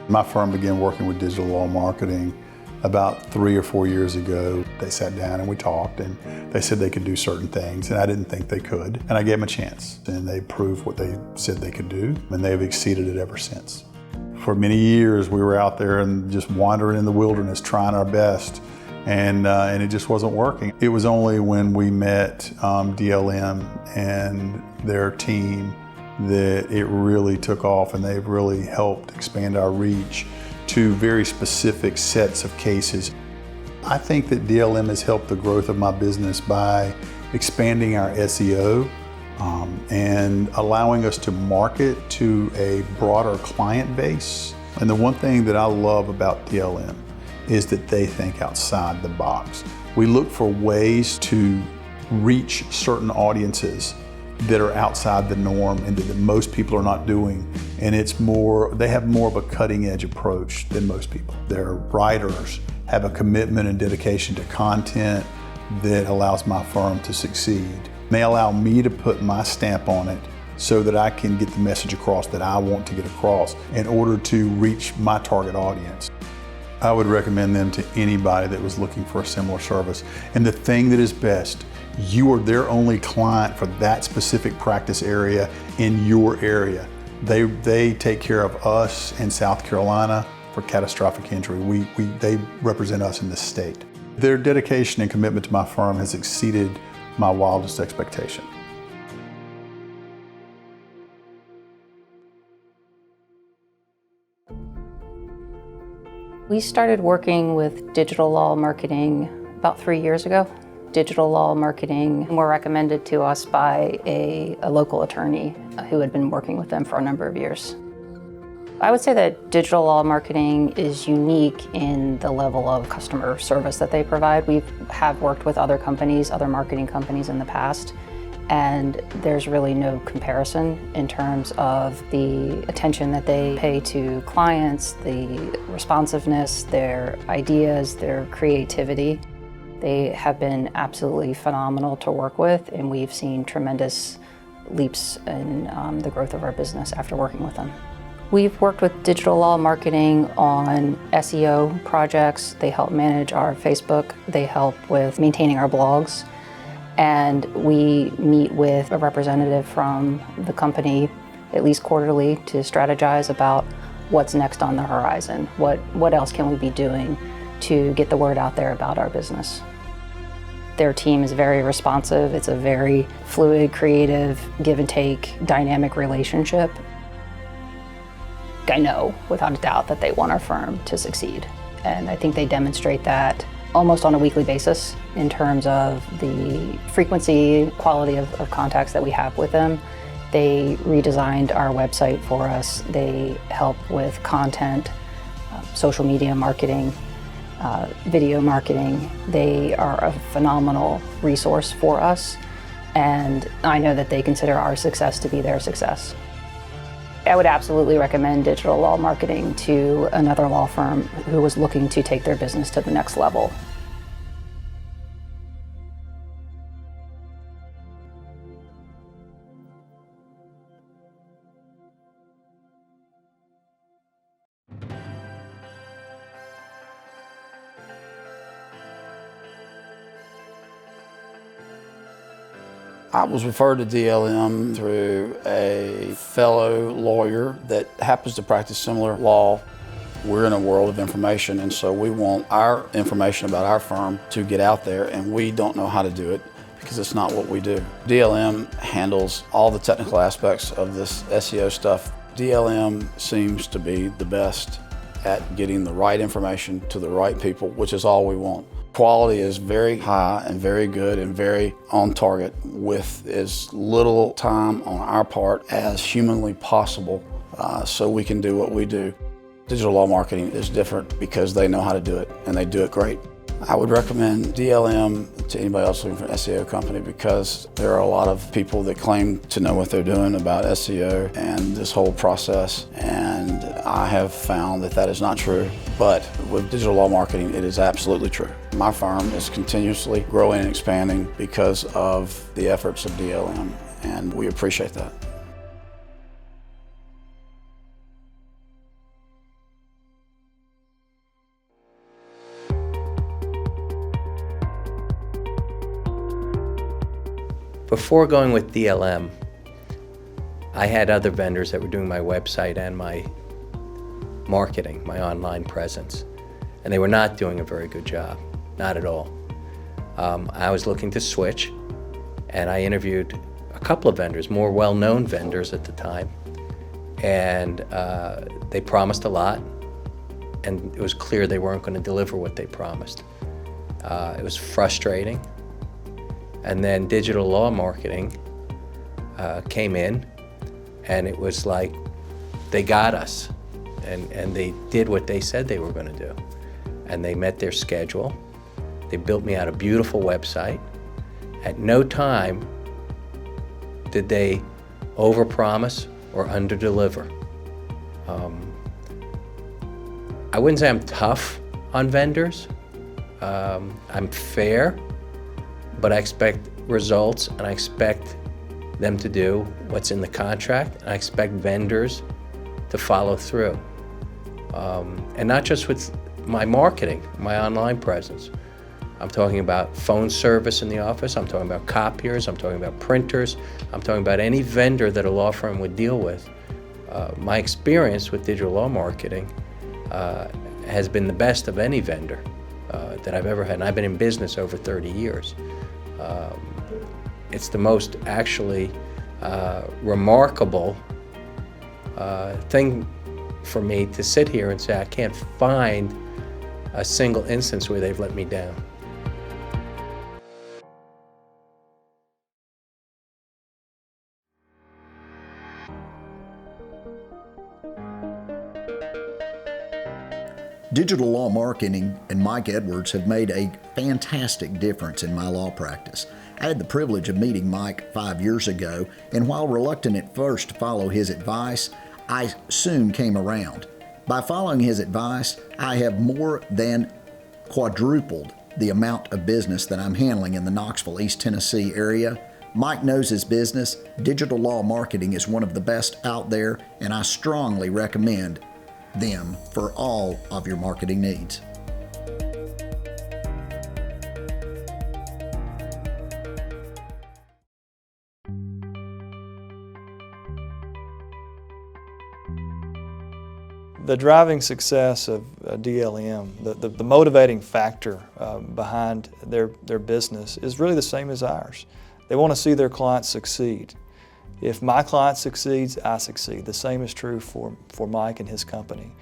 My firm began working with digital law marketing about 3 or 4 years ago. They sat down and we talked, and they said they could do certain things, and I didn't think they could. And I gave them a chance, and they proved what they said they could do, and they've exceeded it ever since. For many years, we were out there and just wandering in the wilderness, trying our best, and it just wasn't working. It was only when we met DLM and their team that it really took off, and they've really helped expand our reach to very specific sets of cases. I think that DLM has helped the growth of my business by expanding our SEO and allowing us to market to a broader client base. And the one thing that I love about DLM is that they think outside the box. We look for ways to reach certain audiences that are outside the norm and that most people are not doing. And they have more of a cutting edge approach than most people. Their writers have a commitment and dedication to content that allows my firm to succeed. They allow me to put my stamp on it so that I can get the message across that I want to get across in order to reach my target audience. I would recommend them to anybody that was looking for a similar service. And the thing that is best, you are their only client for that specific practice area in your area. They take care of us in South Carolina for catastrophic injury. They represent us in this state. Their dedication and commitment to my firm has exceeded my wildest expectation. We started working with digital law marketing about 3 years ago. Digital law marketing were recommended to us by a local attorney who had been working with them for a number of years. I would say that digital law marketing is unique in the level of customer service that they provide. We have worked with other companies, other marketing companies in the past, and there's really no comparison in terms of the attention that they pay to clients, the responsiveness, their ideas, their creativity. They have been absolutely phenomenal to work with, and we've seen tremendous leaps in the growth of our business after working with them. We've worked with digital law marketing on SEO projects. They help manage our Facebook. They help with maintaining our blogs. And we meet with a representative from the company at least quarterly to strategize about what's next on the horizon. What else can we be doing to get the word out there about our business? Their team is very responsive. It's a very fluid, creative, give and take, dynamic relationship. I know without a doubt that they want our firm to succeed. And I think they demonstrate that almost on a weekly basis in terms of the frequency, quality of contacts that we have with them. They redesigned our website for us. They help with content, social media marketing, video marketing. They are a phenomenal resource for us, and I know that they consider our success to be their success. I would absolutely recommend digital law marketing to another law firm who was looking to take their business to the next level. I was referred to DLM through a fellow lawyer that happens to practice similar law. We're in a world of information, and so we want our information about our firm to get out there, and we don't know how to do it because it's not what we do. DLM handles all the technical aspects of this SEO stuff. DLM seems to be the best at getting the right information to the right people, which is all we want. Quality is very high and very good and very on target with as little time on our part as humanly possible so we can do what we do. Digital law marketing is different because they know how to do it, and they do it great. I would recommend DLM to anybody else looking for an SEO company because there are a lot of people that claim to know what they're doing about SEO and this whole process, and I have found that that is not true. But with digital law marketing, it is absolutely true. My firm is continuously growing and expanding because of the efforts of DLM, and we appreciate that. Before going with DLM, I had other vendors that were doing my website and my marketing, my online presence, and they were not doing a very good job, not at all. I was looking to switch, and I interviewed a couple of vendors, more well-known vendors at the time, and they promised a lot, and it was clear they weren't going to deliver what they promised. It was frustrating. And then digital law marketing came in, and it was like they got us, and they did what they said they were going to do. And they met their schedule. They built me out a beautiful website. At no time did they overpromise or underdeliver. I wouldn't say I'm tough on vendors. I'm fair, but I expect results, and I expect them to do what's in the contract, and I expect vendors to follow through. And not just with my marketing, my online presence. I'm talking about phone service in the office, I'm talking about copiers, I'm talking about printers, I'm talking about any vendor that a law firm would deal with. My experience with digital law marketing has been the best of any vendor that I've ever had, and I've been in business over 30 years. It's the most actually remarkable thing for me to sit here and say I can't find a single instance where they've let me down. Digital law marketing and Mike Edwards have made a fantastic difference in my law practice. I had the privilege of meeting Mike 5 years ago, and while reluctant at first to follow his advice, I soon came around. By following his advice, I have more than quadrupled the amount of business that I'm handling in the Knoxville, East Tennessee area. Mike knows his business. Digital law marketing is one of the best out there, and I strongly recommend them for all of your marketing needs. The driving success of DLM, the motivating factor behind their business is really the same as ours. They want to see their clients succeed. If my client succeeds, I succeed. The same is true for Mike and his company.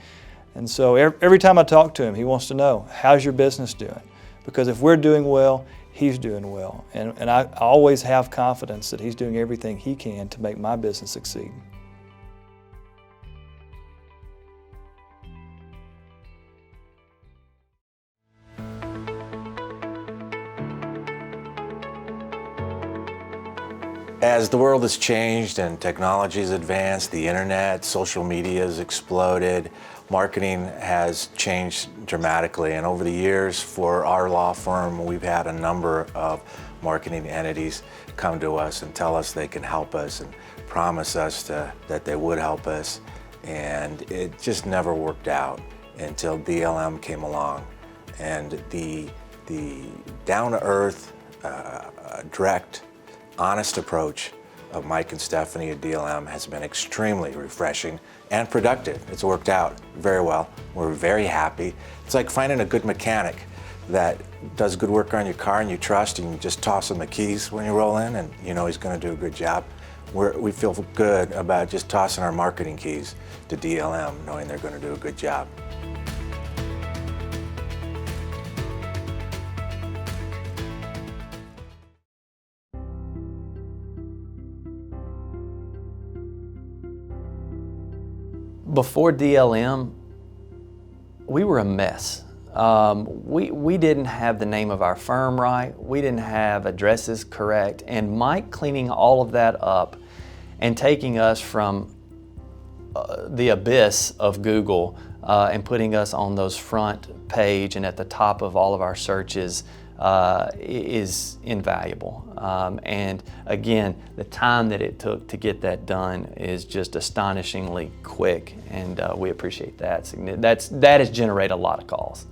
And so every time I talk to him, he wants to know, how's your business doing? Because if we're doing well, he's doing well. And I always have confidence that he's doing everything he can to make my business succeed. As the world has changed and technology has advanced, the internet, social media has exploded, marketing has changed dramatically. And over the years, for our law firm, we've had a number of marketing entities come to us and tell us they can help us and promise us that they would help us. And it just never worked out until DLM came along. And the down-to-earth, direct, honest approach of Mike and Stephanie at DLM has been extremely refreshing and productive. It's worked out very well. We're very happy. It's like finding a good mechanic that does good work on your car and you trust, and you just toss him the keys when you roll in and you know he's going to do a good job. We feel good about just tossing our marketing keys to DLM, knowing they're going to do a good job. Before DLM, we were a mess. We didn't have the name of our firm right. We didn't have addresses correct. And Mike cleaning all of that up and taking us from the abyss of Google and putting us on those front page and at the top of all of our searches is invaluable. And again, the time that it took to get that done is just astonishingly quick, and we appreciate that. That has generated a lot of calls.